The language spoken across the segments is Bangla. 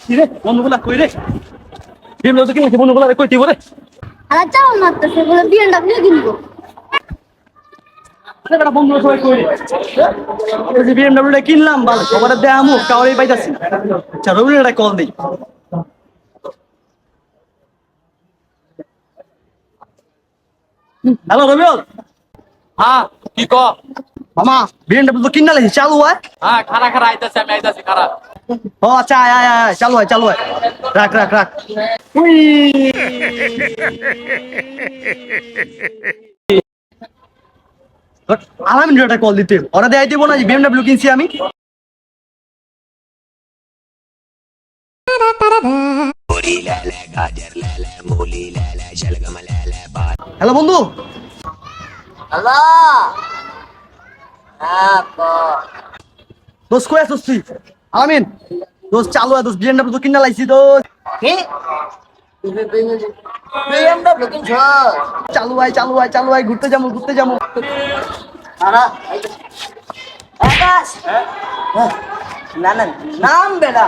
রে বন্ধুগুলা কই রে বিএমডব্লিউ তো কিনছি বন্ধুগুলা কই দিব রে আরে চাও মারতেছে বলে বিএনডব্লিউ কিনবো। আরে বেটা বন্ধুরা সবাই কই রে ওই যে বিএমডব্লিউটা কিনলাম ভালো সবার দেয়ামু কাউরেই পাইতাছি না আচ্ছা রবির একটা কল দেই হ্যালো রবিউল হ্যাঁ কি ক মামা বিএমডব্লিউ তো কিনা লাগি চালু হয় হ্যাঁ খারা খারা আইতাছে আমি আইতাছি খারা ও আচ্ছা আয় আয় আয় চালু হয় রাখ রাখ রাখ উই আলামিন একটা কল দিতে ওরা দেয় দিব না যে বিএমডব্লিউ কিনছি আমি হ্যালো বন্ধু হ্যালো হ্যাঁ দোস্ত কই আছিস তুই আলামিন দোস্ত চালু হয় দোস্ত বিএমডব্লিউ তো কিনা লাইছি দোস্ত কি বিএনডব্লিউ কিনছ? চালু হয় ঘুরতে যাবো আরে আকাশ না না নাম বেটা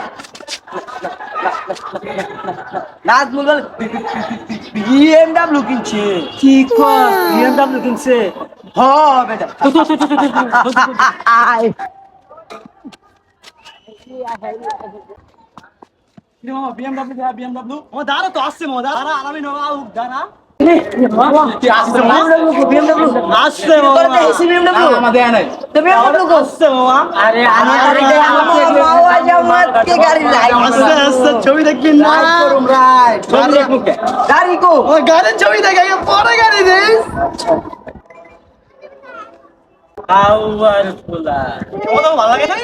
নাজ মুগল বিএনডব্লিউ কিনছে। কি কর বিএমডব্লিউ কিনছে হ বেটা আয় মামা বিএমডব্লিউ ও দাঁড়া তো আসছে মামা দাঁড়া আলামিন মামা দাঁড়া আসছে মামা আমাদের নাই আসছে মামা আরে আমার গাড়ি লাই আসছে ছবি দেখবি না গাড়ি কো ও গাড়ির ছবি দেখে পরে গাড়ি দেই আউয়ার ফুলা ভালো লাগে নাই